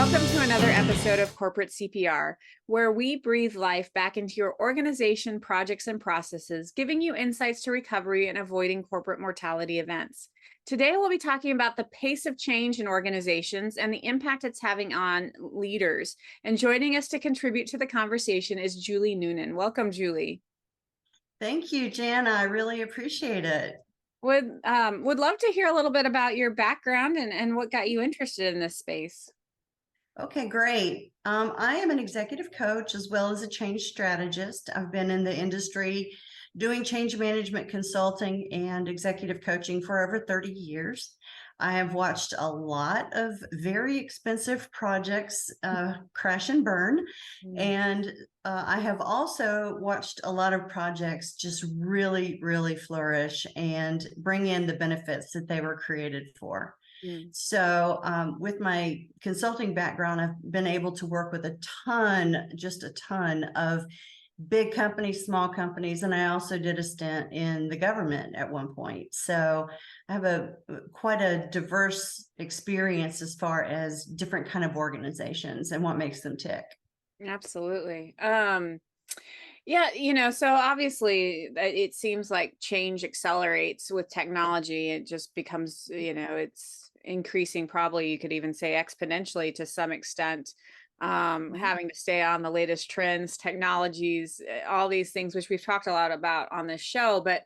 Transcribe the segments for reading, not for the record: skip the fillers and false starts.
Welcome to another episode of Corporate CPR, where we breathe life back into your organization, projects, and processes, giving you insights to recovery and avoiding corporate mortality events. Today, we'll be talking about the pace of change in organizations and the impact it's having on leaders. And joining us to contribute to the conversation is Julie Noonan. Welcome, Julie. Thank you, Jan. I really appreciate it. Would love to hear a little bit about your background and what got you interested in this space. Okay, great. I am an executive coach as well as a change strategist. I've been in the industry doing change management consulting and executive coaching for over 30 years. I have watched a lot of very expensive projects crash and burn. And I have also watched a lot of projects just really, really flourish and bring in the benefits that they were created for. So with my consulting background, I've been able to work with just a ton of big companies, small companies, and I also did a stint in the government at one point. So I have quite a diverse experience as far as different kind of organizations and what makes them tick. Absolutely. Yeah, so obviously it seems like change accelerates with technology. It just becomes, it's increasing, probably you could even say exponentially to some extent, having to stay on the latest trends, technologies, all these things, which we've talked a lot about on this show. But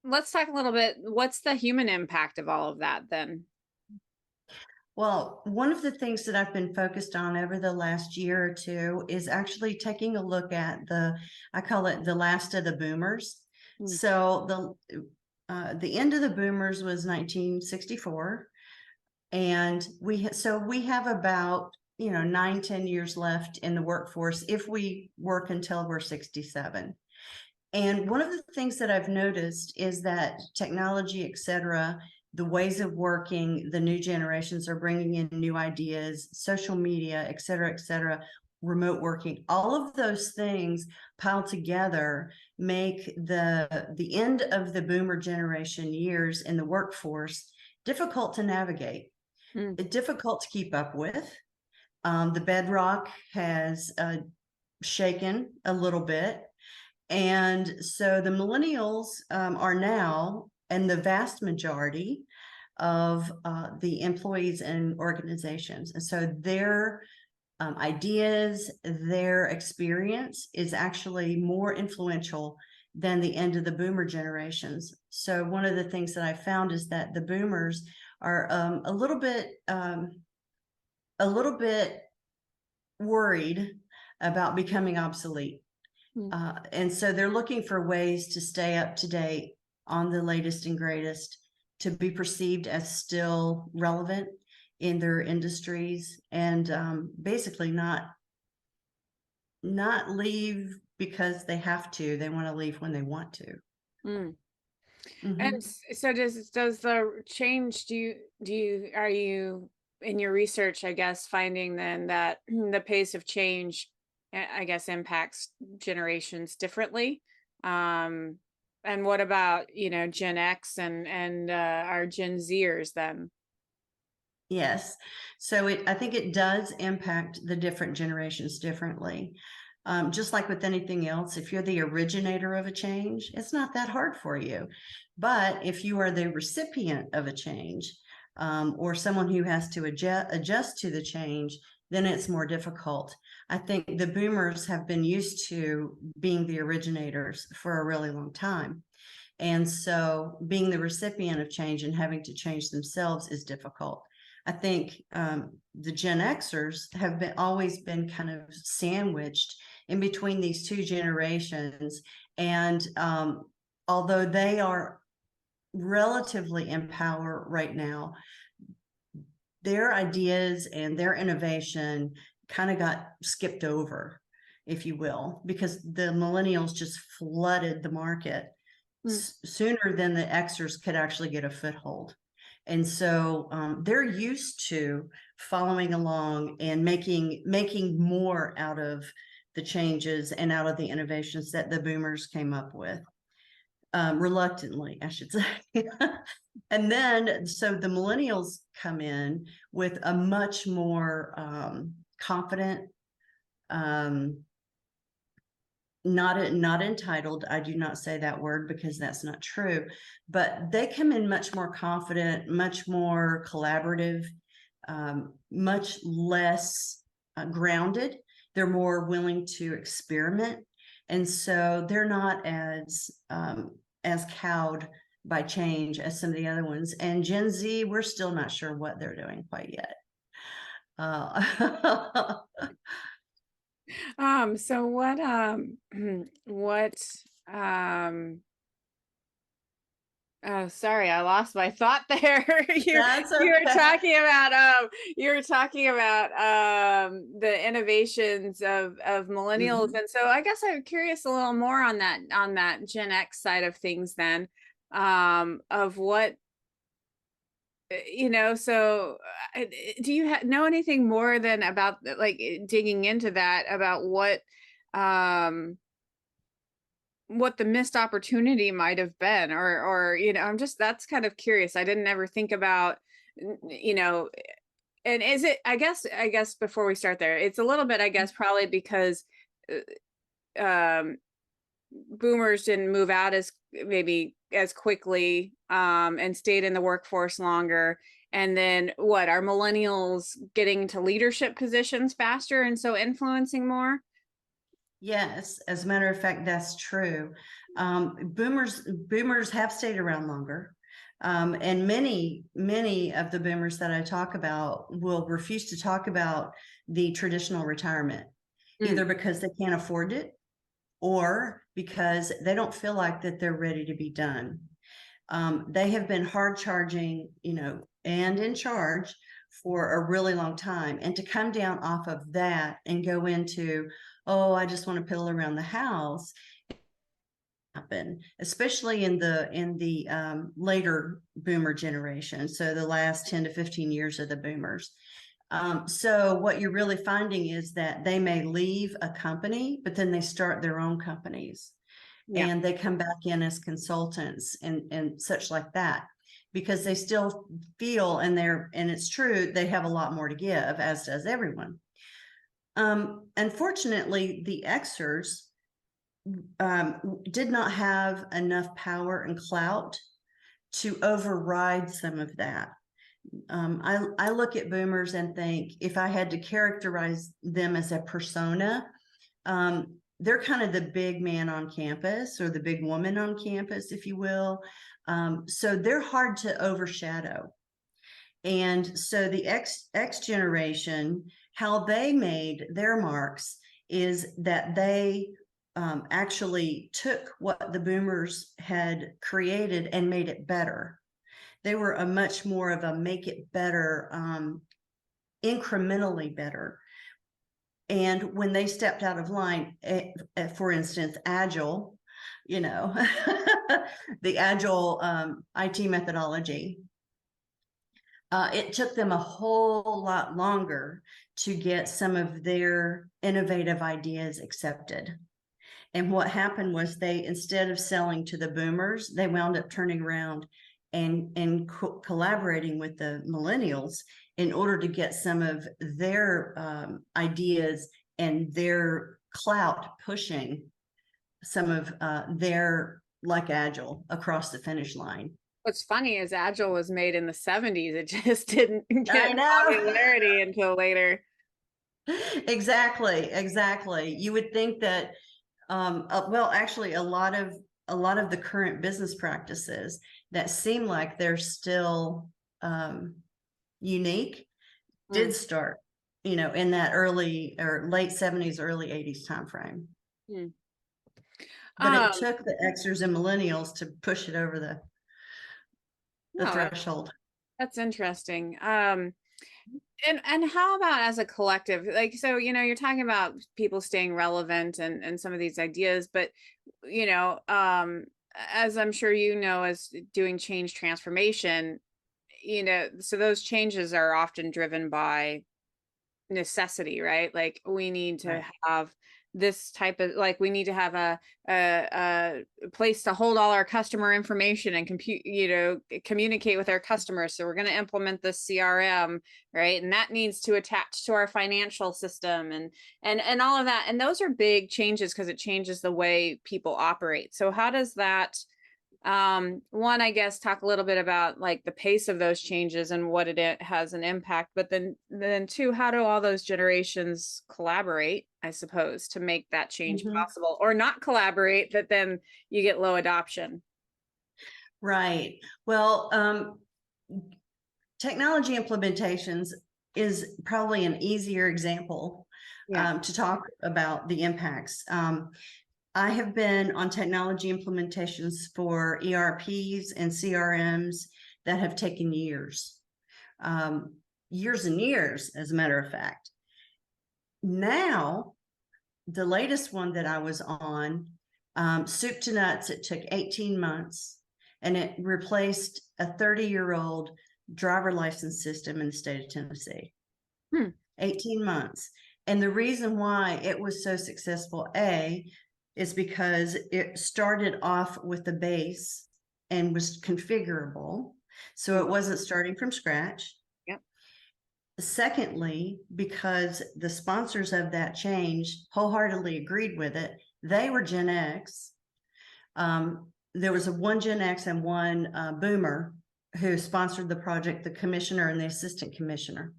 let's talk a little bit, what's the human impact of all of that then? Well, one of the things that I've been focused on over the last year or two is actually taking a look at I call it the last of the boomers. So the end of the boomers was 1964. And we have about 9-10 years left in the workforce if we work until we're 67. And one of the things that I've noticed is that technology, et cetera, the ways of working, the new generations are bringing in new ideas, social media, et cetera, remote working, all of those things piled together make the end of the boomer generation years in the workforce difficult to navigate. Difficult to keep up with. The bedrock has shaken a little bit. And so the millennials are now, and the vast majority of the employees and organizations. And so their ideas, their experience is actually more influential than the end of the boomer generations. So one of the things that I found is that the boomers are a little bit worried about becoming obsolete. And so they're looking for ways to stay up to date on the latest and greatest, to be perceived as still relevant in their industries, and basically not leave because they have to. They want to leave when they want to. And so does the change, are you in your research, I guess, finding then that the pace of change, I guess, impacts generations differently? And what about, Gen X and our Gen Zers then? Yes. So I think it does impact the different generations differently. Just like with anything else, if you're the originator of a change, it's not that hard for you. But if you are the recipient of a change, or someone who has to adjust to the change, then it's more difficult. I think the boomers have been used to being the originators for a really long time. And so being the recipient of change and having to change themselves is difficult. I think the Gen Xers have always been kind of sandwiched in between these two generations. And although they are relatively in power right now, their ideas and their innovation kind of got skipped over, if you will, because the millennials just flooded the market sooner than the Xers could actually get a foothold. And so they're used to following along and making more out of the changes and out of the innovations that the boomers came up with. reluctantly, I should say. And then, so the millennials come in with a much more confident, not entitled. I do not say that word because that's not true, but they come in much more confident, much more collaborative, much less grounded. They're more willing to experiment, and so they're not as cowed by change as some of the other ones. And Gen Z, we're still not sure what they're doing quite yet. So what, what, um, oh, sorry, I lost my thought there. That's You were okay. talking about, the innovations of millennials. Mhm. And so I guess I'm curious a little more on that Gen X side of things then, of what, so do you know anything more than about like digging into that about what the missed opportunity might have been, or I'm just, that's kind of curious. I didn't ever think about, you know and is it, I guess before we start there, it's a little bit, I guess, probably because um boomers didn't move out as maybe as quickly, and stayed in the workforce longer. And then what, are millennials getting to leadership positions faster and so influencing more? Yes, as a matter of fact, that's true. Boomers have stayed around longer. And many of the boomers that I talk about will refuse to talk about the traditional retirement, Mm, either because they can't afford it or because they don't feel like that they're ready to be done. They have been hard charging, and in charge for a really long time. And to come down off of that and go into, oh, I just want to piddle around the house, happen, especially in the later boomer generation. So the last 10 to 15 years of the boomers. So what you're really finding is that they may leave a company, but then they start their own companies yeah. and they come back in as consultants and such like that, because they still feel, and it's true, they have a lot more to give, as does everyone. Unfortunately, the Xers did not have enough power and clout to override some of that. I look at boomers and think, if I had to characterize them as a persona, they're kind of the big man on campus, or the big woman on campus, if you will. So they're hard to overshadow. And so the X generation, how they made their marks is that they actually took what the boomers had created and made it better. They were a much more of a make it better, incrementally better. And when they stepped out of line, for instance, Agile, the Agile IT methodology, it took them a whole lot longer to get some of their innovative ideas accepted. And what happened was, they, instead of selling to the boomers, they wound up turning around and collaborating with the millennials in order to get some of their ideas and their clout pushing some of their, like Agile, across the finish line. What's funny is Agile was made in the 70s. It just didn't get I know. popularity until later. Exactly. You would think that, well, actually, a lot of the current business practices that seem like they're still unique Mm, did start, in that early or late 70s, early 80s timeframe. mm. But it Um, took the Xers and millennials to push it over the no, threshold. that's interesting. And how about as a collective? Like, so, you're talking about people staying relevant and some of these ideas, but you know, um, as I'm sure as doing change transformation, so those changes are often driven by necessity, right? Like we need to Right. have this type of, like, we need to have a place to hold all our customer information and compute, communicate with our customers. So we're going to implement this CRM, right? And that needs to attach to our financial system and all of that. And those are big changes because it changes the way people operate. So how does that, one, I guess, talk a little bit about like the pace of those changes and what it has an impact, but then two, how do all those generations collaborate, I suppose, to make that change Mhm. possible, or not collaborate, that then you get low adoption. Right. Well, technology implementations is probably an easier example Yeah. to talk about the impacts. I have been on technology implementations for ERPs and CRMs that have taken years, years and years, as a matter of fact. Now, the latest one that I was on, soup to nuts, it took 18 months and it replaced a 30-year-old driver license system in the state of Tennessee. 18 months. And the reason why it was so successful, is because it started off with the base and was configurable. So it wasn't starting from scratch. Yep. Secondly, because the sponsors of that change wholeheartedly agreed with it, they were Gen X. There was one Gen X and one boomer who sponsored the project, the commissioner and the assistant commissioner.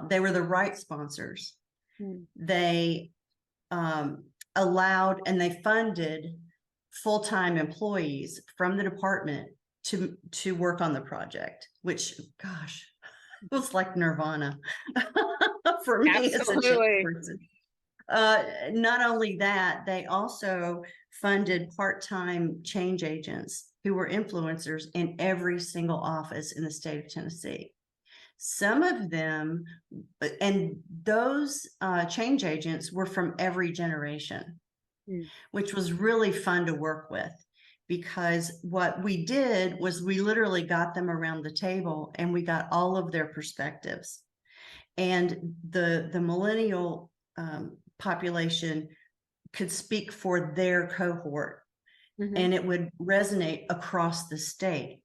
They were the right sponsors. They allowed and they funded full-time employees from the department to work on the project, which, gosh, it was like nirvana for me as a change person. Not only that, they also funded part-time change agents who were influencers in every single office in the state of Tennessee. Some of them, and those change agents were from every generation, which was really fun to work with, because what we did was we literally got them around the table and we got all of their perspectives. And the millennial population could speak for their cohort, and it would resonate across the state.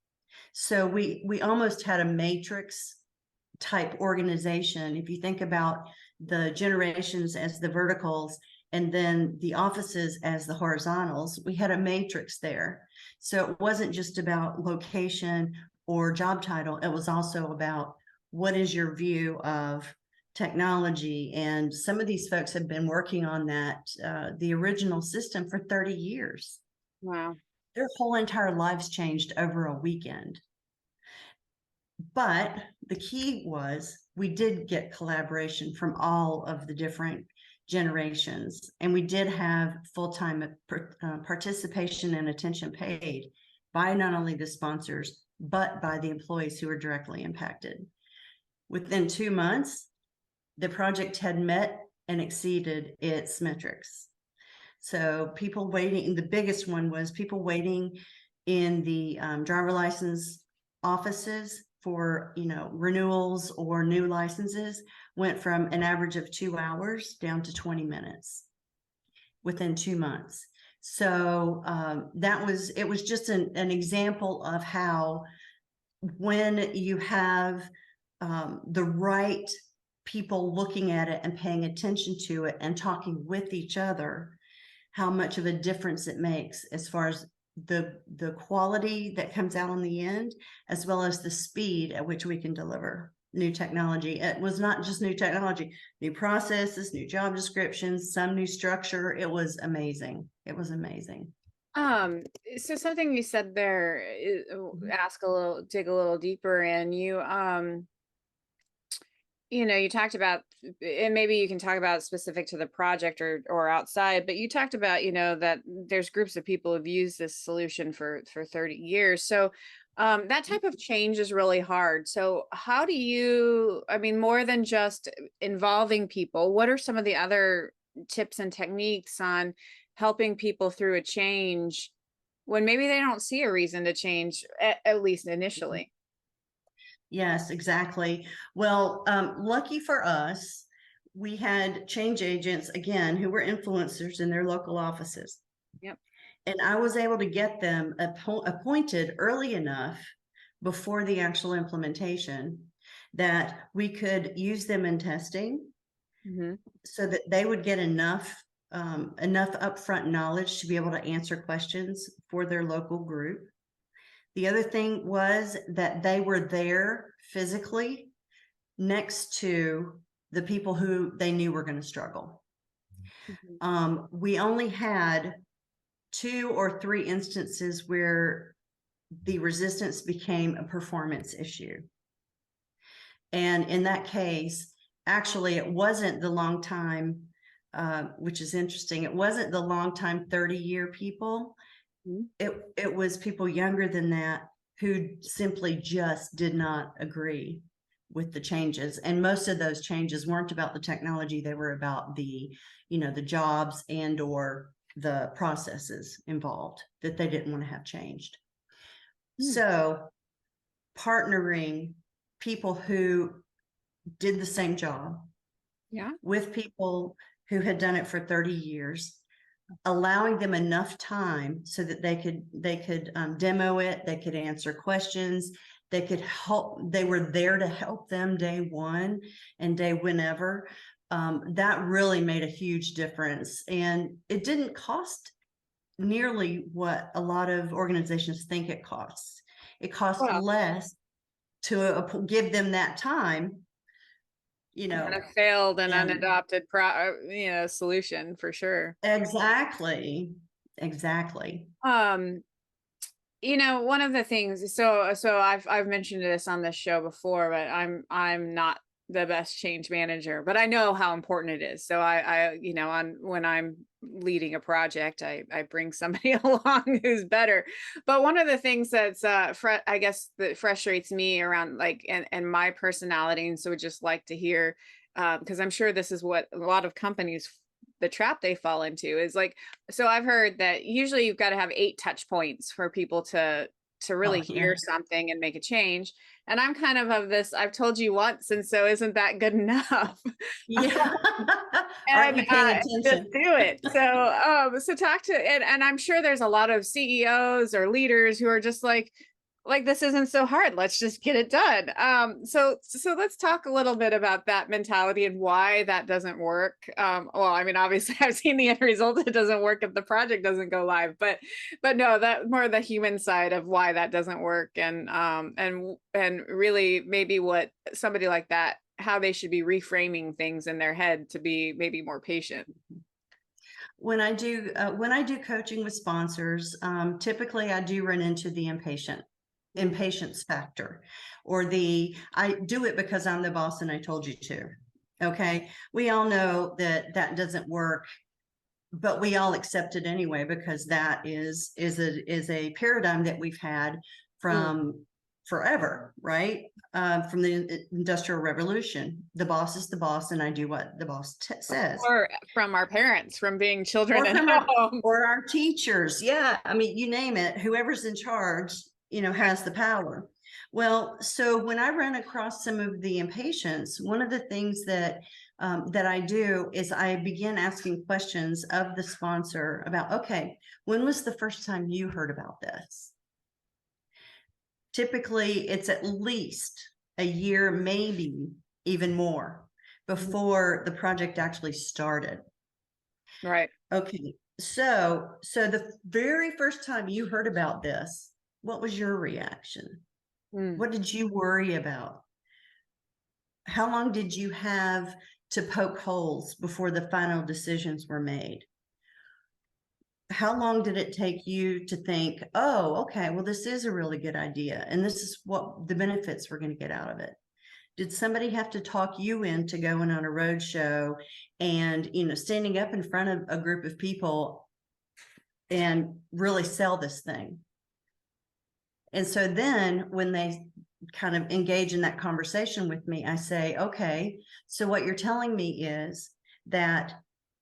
So we almost had a matrix type organization. If you think about the generations as the verticals and then the offices as the horizontals, we had a matrix there. So it wasn't just about location or job title. It was also about what is your view of technology. And some of these folks have been working on that, the original system, for 30 years. Wow. Their whole entire lives changed over a weekend. But the key was we did get collaboration from all of the different generations, and we did have full-time participation and attention paid by not only the sponsors, but by the employees who were directly impacted. Within 2 months, the project had met and exceeded its metrics. So people waiting, the biggest one was people waiting in the driver license offices for renewals or new licenses went from an average of 2 hours down to 20 minutes within 2 months. So it was just an example of how, when you have the right people looking at it and paying attention to it and talking with each other, how much of a difference it makes as far as the quality that comes out on the end, as well as the speed at which we can deliver new technology. It was not just new technology, new processes, new job descriptions, some new structure. It was amazing. It was amazing. So something you said there, dig a little deeper in. You talked about, and maybe you can talk about specific to the project or outside, but you talked about, that there's groups of people who've used this solution for 30 years. So that type of change is really hard. So how do you, more than just involving people, what are some of the other tips and techniques on helping people through a change when maybe they don't see a reason to change, at least initially? Yes, exactly. Well, lucky for us, we had change agents again who were influencers in their local offices. Yep. And I was able to get them appointed early enough before the actual implementation that we could use them in testing, so that they would get enough upfront knowledge to be able to answer questions for their local group. The other thing was that they were there physically next to the people who they knew were going to struggle. We only had 2 or 3 instances where the resistance became a performance issue. And in that case, actually, it wasn't the long time, which is interesting. It wasn't the long time 30-year people. It was people younger than that who simply just did not agree with the changes. And most of those changes weren't about the technology. They were about the jobs and or the processes involved that they didn't want to have changed. So partnering people who did the same job with people who had done it for 30 years, allowing them enough time so that they could demo it, they could answer questions, they could help, they were there to help them day one and day whenever. That really made a huge difference. And it didn't cost nearly what a lot of organizations think it costs. It costs less to give them that time, kind of failed and unadopted solution for sure. Exactly. One of the things, so I've mentioned this on this show before, but I'm not the best change manager, but I know how important it is. So I when I'm leading a project, I bring somebody along who's better. But one of the things that's I guess that frustrates me around and my personality, and so would just like to hear, because I'm sure this is what a lot of companies, the trap they fall into is so I've heard that usually you've got to have 8 touch points for people to really hear something and make a change. And I'm kind of this, I've told you once, and so isn't that good enough? Yeah. And just do it. So talk to, and I'm sure there's a lot of CEOs or leaders who are just like this isn't so hard, let's just get it done. So let's talk a little bit about that mentality and why that doesn't work. Well, I mean, obviously I've seen the end result. It doesn't work if the project doesn't go live, but no, that more the human side of why that doesn't work, and really maybe what somebody like that, how they should be reframing things in their head to be maybe more patient. When I do coaching with sponsors, typically I do run into the impatience factor, or I do it because I'm the boss and I told you to. Okay, we all know that doesn't work, but we all accept it anyway because that is a paradigm that we've had from forever, right? From the Industrial Revolution, the boss is the boss, and I do what the boss says. Or from our parents, from being children at home, or our teachers. Yeah, I mean, you name it. Whoever's in charge, has the power. Well, so when I run across some of the impatience, one of the things that I do is I begin asking questions of the sponsor about, okay, when was the first time you heard about this? Typically, it's at least a year, maybe even more, before the project actually started. Right. Okay. So the very first time you heard about this, what was your reaction? What did you worry about? How long did you have to poke holes before the final decisions were made? How long did it take you to think, oh, okay, well, this is a really good idea, and this is what the benefits we're going to get out of it? Did somebody have to talk you into going on a road show and, standing up in front of a group of people and really sell this thing? And so then when they kind of engage in that conversation with me, I say, okay, so what you're telling me is that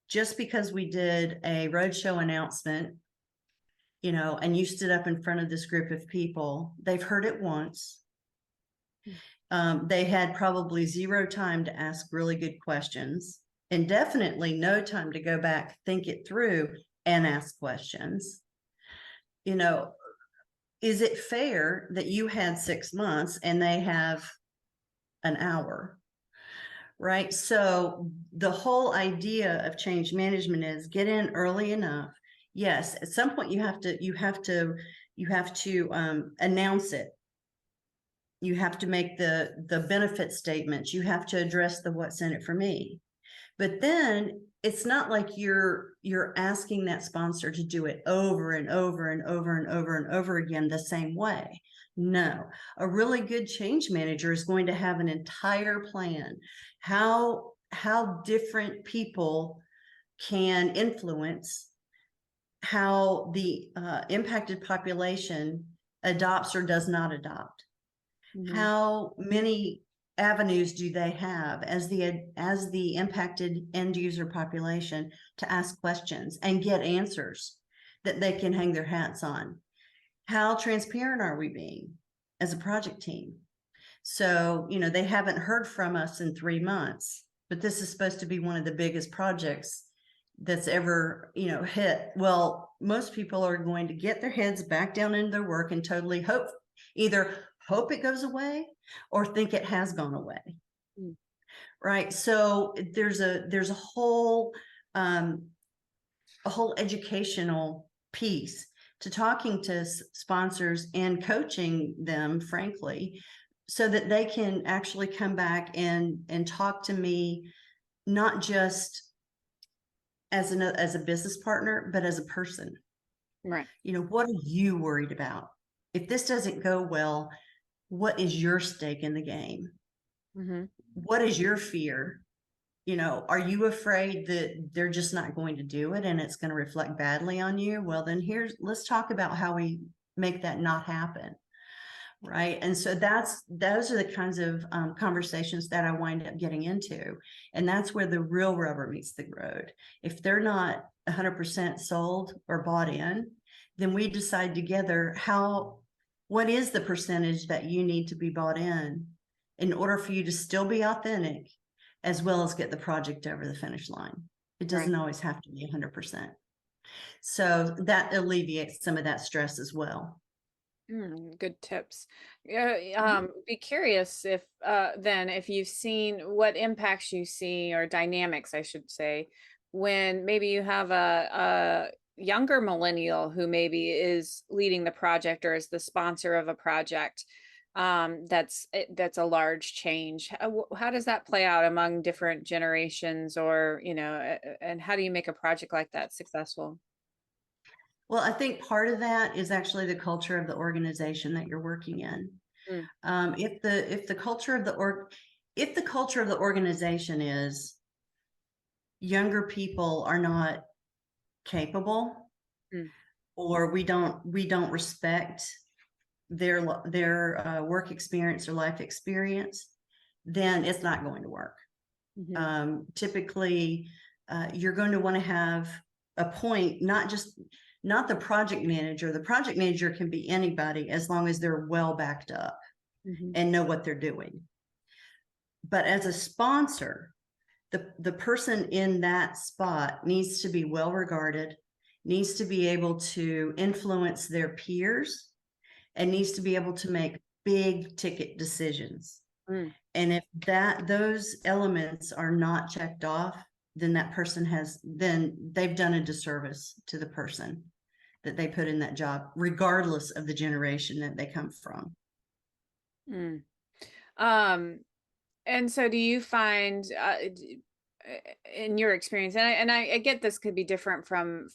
just because we did a roadshow announcement, and you stood up in front of this group of people, they've heard it once. They had probably zero time to ask really good questions. and definitely no time to go back, think it through, and ask questions. You know, is it fair that you had 6 months and they have an hour? Right. So the whole idea of change management is get in early enough. Yes, at some point you have to announce it. You have to make the benefit statements. You have to address the what's in it for me. But then it's not like you're asking that sponsor to do it over and over and over and over and over again the same way. No, a really good change manager is going to have an entire plan. How different people can influence how the impacted population adopts or does not adopt. Mhm. How many avenues do they have as the impacted end user population to ask questions and get answers that they can hang their hats on? How transparent are we being as a project team? So, they haven't heard from us in 3 months, but this is supposed to be one of the biggest projects that's ever, hit. Well, most people are going to get their heads back down into their work and totally either hope it goes away or think it has gone away. Mm. Right. So there's a whole educational piece to talking to sponsors and coaching them, frankly, so that they can actually come back and talk to me, not just as a business partner, but as a person. Right. What are you worried about? If this doesn't go well, what is your stake in the game? Mm-hmm. What is your fear? Are you afraid that they're just not going to do it and it's going to reflect badly on you? Well, then let's talk about how we make that not happen. Right. And so those are the kinds of conversations that I wind up getting into. And that's where the real rubber meets the road. If they're not 100% sold or bought in, then we decide together what is the percentage that you need to be bought in order for you to still be authentic, as well as get the project over the finish line. It Right. doesn't always have to be 100%. So that alleviates some of that stress as well. Good tips. Yeah, be curious if then if you've seen what impacts you see or dynamics, I should say, when maybe you have a younger millennial who maybe is leading the project or is the sponsor of a project that's a large change. How does that play out among different generations or, and how do you make a project like that successful? Well, I think part of that is actually the culture of the organization that you're working in. Mm, If the culture of the organization is younger people are not capable, mm, or we don't respect their work experience or life experience, then it's not going to work. mhm, Typically, you're going to want to have a point, not the project manager. The project manager can be anybody as long as they're well backed up mhm, and know what they're doing. But as a sponsor, the person in that spot needs to be well regarded, needs to be able to influence their peers, and needs to be able to make big ticket decisions. mm. And if those elements are not checked off, then then they've done a disservice to the person that they put in that job, regardless of the generation that they come from. Mm. Um, and so do you find in your experience, and I get this could be different from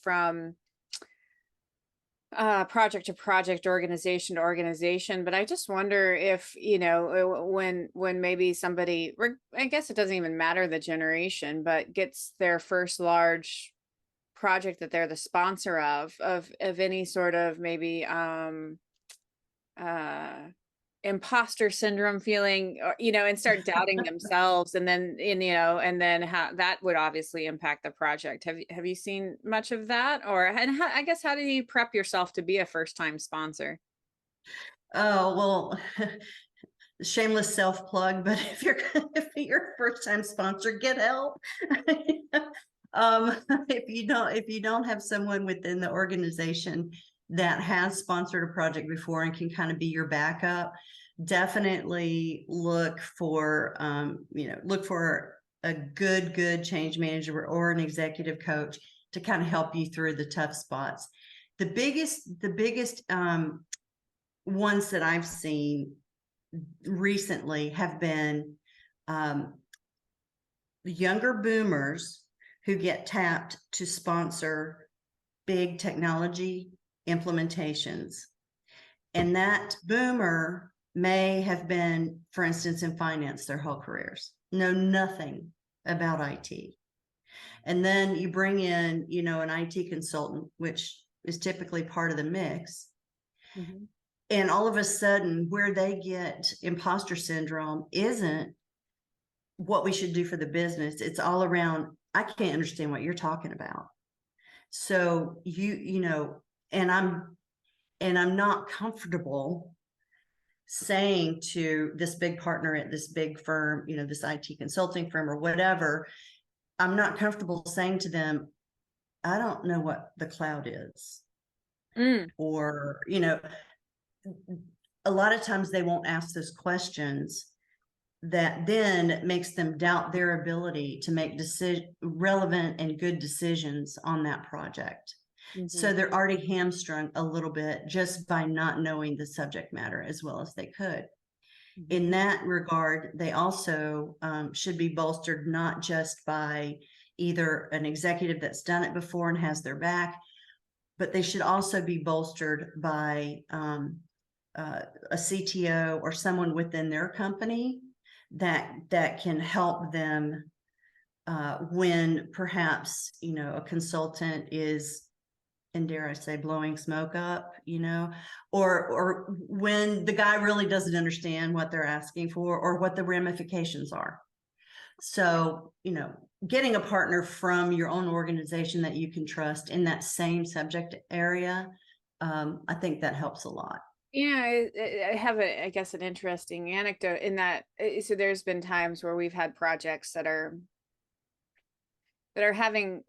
project to project, organization to organization, but I just wonder if, when maybe somebody, I guess it doesn't even matter the generation, but gets their first large project that they're the sponsor of any sort of maybe uh imposter syndrome feeling, or, and start doubting themselves, and then and then how that would obviously impact the project. Have you seen much of that, or and I guess how do you prep yourself to be a first time sponsor? Oh, well, shameless self plug, but if you're a first time sponsor, get help. If you don't have someone within the organization that has sponsored a project before and can kind of be your backup, definitely look for look for a good change manager or an executive coach to kind of help you through the tough spots. The biggest ones that I've seen recently have been younger boomers who get tapped to sponsor big technology implementations. And that boomer may have been, for instance, in finance their whole careers, know nothing about IT. And then you bring in, an IT consultant, which is typically part of the mix. Mm-hmm. And all of a sudden, where they get imposter syndrome isn't what we should do for the business. It's all around, I can't understand what you're talking about. So and I'm not comfortable saying to this big partner at this big firm, this IT consulting firm or whatever, I'm not comfortable saying to them, I don't know what the cloud is. Or, a lot of times they won't ask those questions that then makes them doubt their ability to make relevant and good decisions on that project. Mm-hmm. So they're already hamstrung a little bit just by not knowing the subject matter as well as they could. Mm-hmm. In that regard, they also should be bolstered not just by either an executive that's done it before and has their back, but they should also be bolstered by a CTO or someone within their company that can help them when perhaps a consultant is, and dare I say, blowing smoke up, or when the guy really doesn't understand what they're asking for or what the ramifications are. So getting a partner from your own organization that you can trust in that same subject area, I think that helps a lot. Yeah, I have I guess an interesting anecdote in that. So there's been times where we've had projects that are having,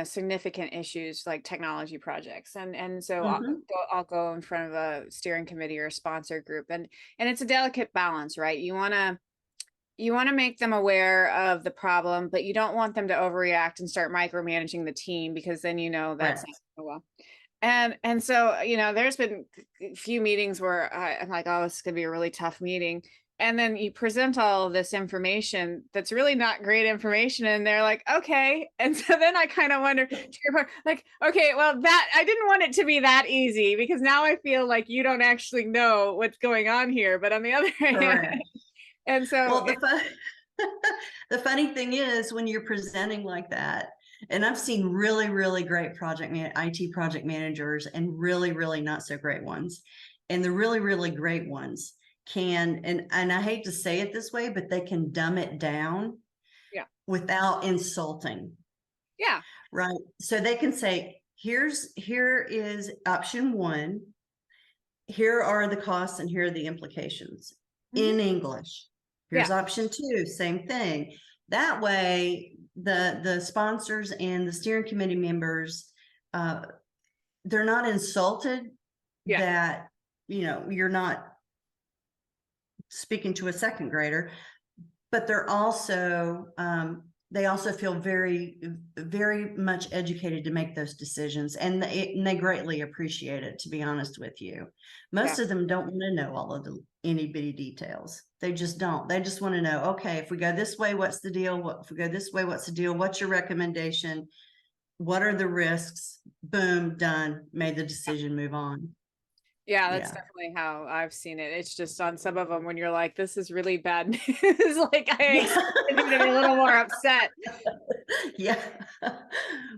significant issues, like technology projects. And so Mm-hmm. I'll go in front of a steering committee or a sponsor group, and it's a delicate balance, right? You want to make them aware of the problem, but you don't want them to overreact and start micromanaging the team, because then that's not going well. And so, there's been a few meetings where I'm like, oh, this is going to be a really tough meeting. And then you present all of this information that's really not great information. And they're like, okay. And so then I kind of wonder, to your point, like, okay, well, that I didn't want it to be that easy, because now I feel like you don't actually know what's going on here. But on the other hand, and so, well, the funny thing is, when you're presenting like that, and I've seen really, really great IT project managers and really, really not so great ones. And the really, really great ones can, and I hate to say it this way, but they can dumb it down without insulting. Yeah. Right. So they can say, here is option one. Here are the costs and here are the implications in English. Here's option two, same thing. That way, the sponsors and the steering committee members, they're not insulted that you're not speaking to a second grader, but they're also they also feel very, very much educated to make those decisions, and they greatly appreciate it, to be honest with you. Most of them don't want to know all of the itty bitty details. They just don't. They just want to know, okay, if we go this way, what's the deal? If we go this way, what's the deal? What's your recommendation? What are the risks? Boom, done. Made the decision, move on. Yeah, that's definitely how I've seen it. It's just on some of them when you're like, this is really bad news. Like, I expected you to be a little more upset. Yeah.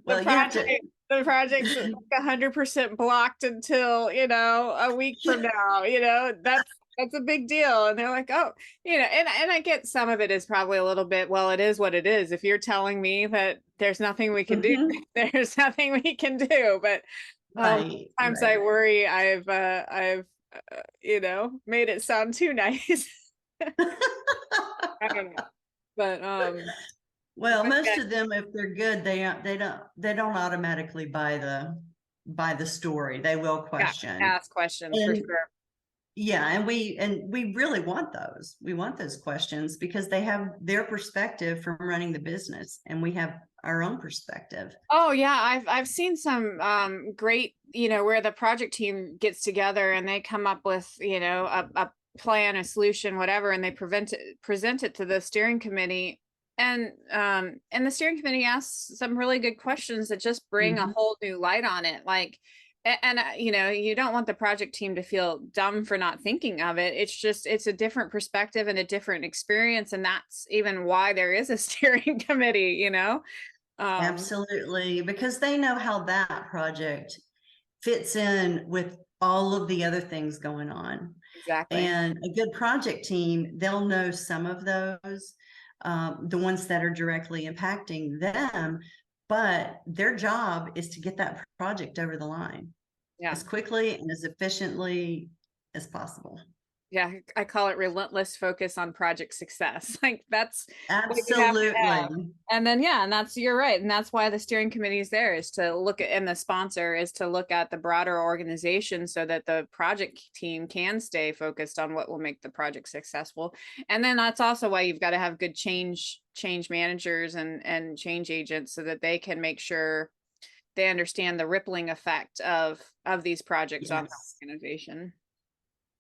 Well, the project's 100% blocked until, a week from now, that's a big deal. And they're like, oh, and I get some of it is probably a little bit, well, it is what it is. If you're telling me that there's nothing we can do, there's nothing we can do. But sometimes I worry I've made it sound too nice. I don't know. But Well, yeah, most of them, if they're good, they don't automatically buy the story. They will yeah, question. ask questions for And sure. yeah, and we really want those. We want those questions because they have their perspective from running the business, and we have our own perspective. Oh yeah, I've seen some great, where the project team gets together and they come up with, a plan, a solution, whatever, and they present it to the steering committee. And the steering committee asks some really good questions that just bring a Mhm. whole new light on it. Like you don't want the project team to feel dumb for not thinking of it. It's a different perspective and a different experience, and that's even why there is a steering committee. Um, Absolutely, because they know how that project fits in with all of the other things going on. exactly. And a good project team, they'll know some of those, the ones that are directly impacting them, but their job is to get that project over the line Yeah. as quickly and as efficiently as possible. Yeah. I call it relentless focus on project success. Like that's what you have to have. Absolutely. And then, yeah, and you're right. And that's why the steering committee is there, is to look at, and the sponsor is to look at the broader organization so that the project team can stay focused on what will make the project successful. And then that's also why you've got to have good change managers and change agents so that they can make sure they understand the rippling effect of these projects on Yes. the organization.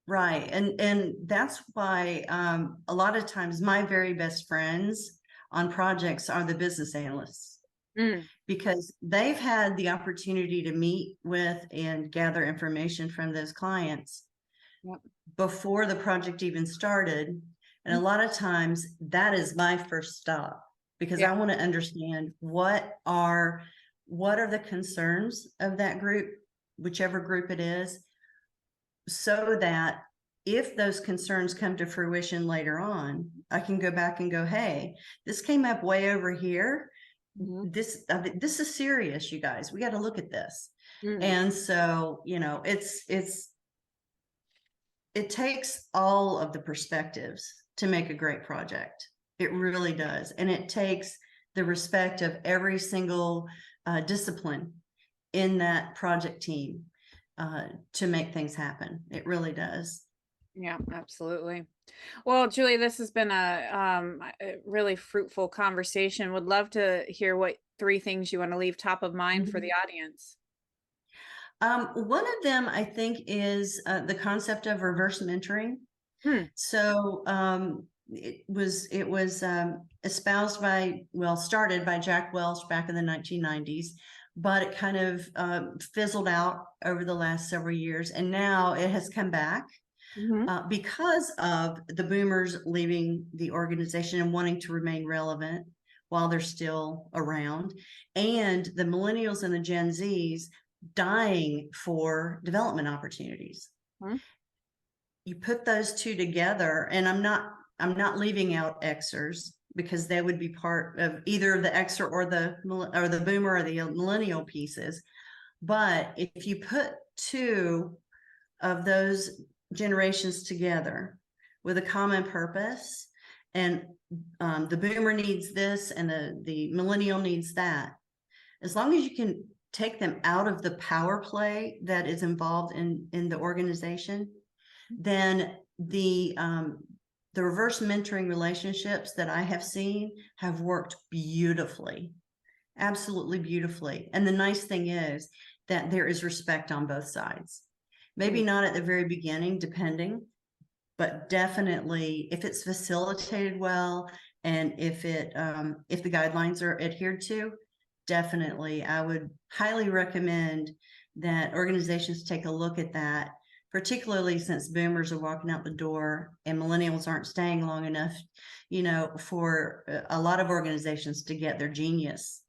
Right. And that's why a lot of times my very best friends on projects are the business analysts, Mm, because they've had the opportunity to meet with and gather information from those clients yep. before the project even started. And a lot of times that is my first stop, because Yeah. I want to understand what are the concerns of that group, whichever group it is, so that if those concerns come to fruition later on, I can go back and go, hey, this came up way over here. Mhm. This is serious, you guys. We got to look at this. Mm, And so, it takes all of the perspectives to make a great project. It really does. And it takes the respect of every single discipline in that project team to make things happen. It really does. yeah, absolutely. Well, Julie, this has been a really fruitful conversation. Would love to hear what three things you want to leave top of mind for the Mhm. audience. One of them, I think, is the concept of reverse mentoring. Hmm. So it was espoused started by Jack Welch back in the 1990s, but it kind of fizzled out over the last several years, and now it has come back Mhm. because of the boomers leaving the organization and wanting to remain relevant while they're still around, and the millennials and the Gen Zs dying for development opportunities. Hmm. You put those two together, and I'm not leaving out Xers, because they would be part of either the Xer or the boomer or the millennial pieces. But if you put two of those generations together with a common purpose, and the boomer needs this and the millennial needs that, as long as you can take them out of the power play that is involved in the organization, then the reverse mentoring relationships that I have seen have worked beautifully, absolutely beautifully. And the nice thing is that there is respect on both sides. Maybe Mm, not at the very beginning, depending, but definitely if it's facilitated well, and if the guidelines are adhered to, definitely I would highly recommend that organizations take a look at that, particularly since boomers are walking out the door and millennials aren't staying long enough, for a lot of organizations to get their genius.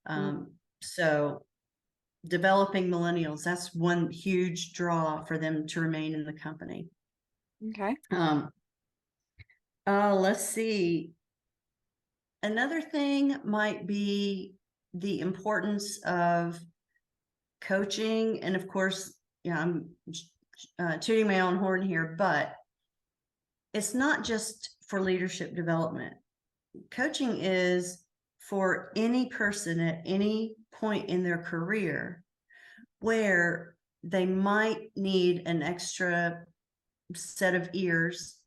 mm, So developing millennials, that's one huge draw for them to remain in the company. okay. Um, let's see. Another thing might be the importance of coaching. And of course, I'm tooting my own horn here, but it's not just for leadership development. Coaching is for any person at any point in their career where they might need an extra set of ears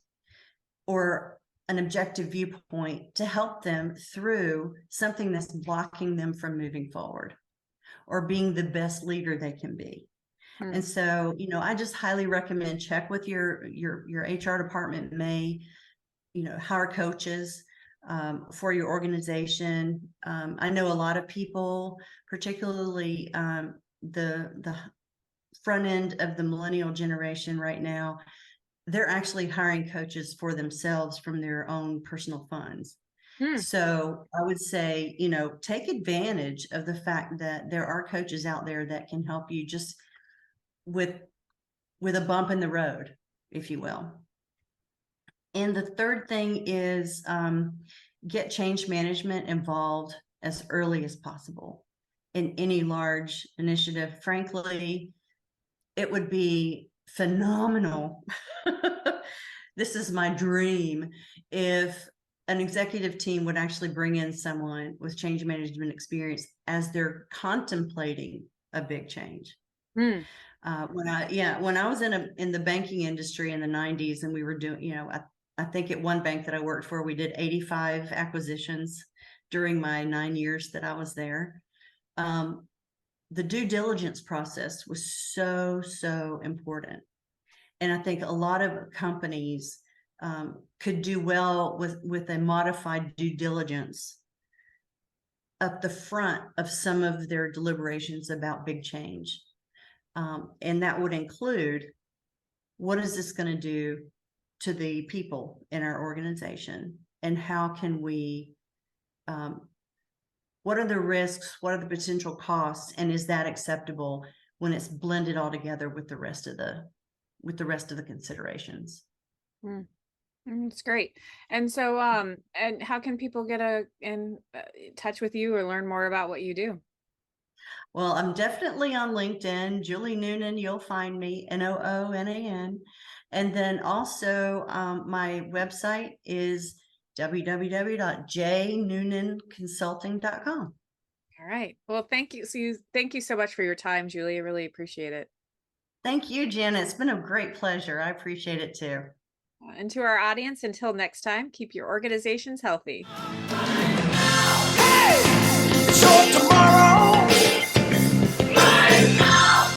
or an objective viewpoint to help them through something that's blocking them from moving forward or being the best leader they can be. And so, I just highly recommend check with your HR department may, hire coaches for your organization. I know a lot of people, particularly the front end of the millennial generation right now, they're actually hiring coaches for themselves from their own personal funds. So I would say, take advantage of the fact that there are coaches out there that can help you just with a bump in the road, if you will. And the third thing is get change management involved as early as possible in any large initiative. Frankly, it would be phenomenal. This is my dream if an executive team would actually bring in someone with change management experience as they're contemplating a big change. When I was in the banking industry in the 90s, and we were doing, I think at one bank that I worked for, we did 85 acquisitions during my 9 years that I was there. The due diligence process was so important. And I think a lot of companies could do well with a modified due diligence up the front of some of their deliberations about big change. And that would include, what is this going to do to the people in our organization? And how can we, what are the risks? What are the potential costs? And is that acceptable when it's blended all together with the rest of the considerations? It's great. And so, and how can people get in touch with you or learn more about what you do? Well, I'm definitely on LinkedIn, Julie Noonan. You'll find me, Noonan. And then also my website is www.jnoonanconsulting.com. All right. Well, thank you. Thank you so much for your time, Julie. I really appreciate it. Thank you, Jenna. It's been a great pleasure. I appreciate it too. And to our audience, until next time, keep your organizations healthy. Hey! It's your tomorrow.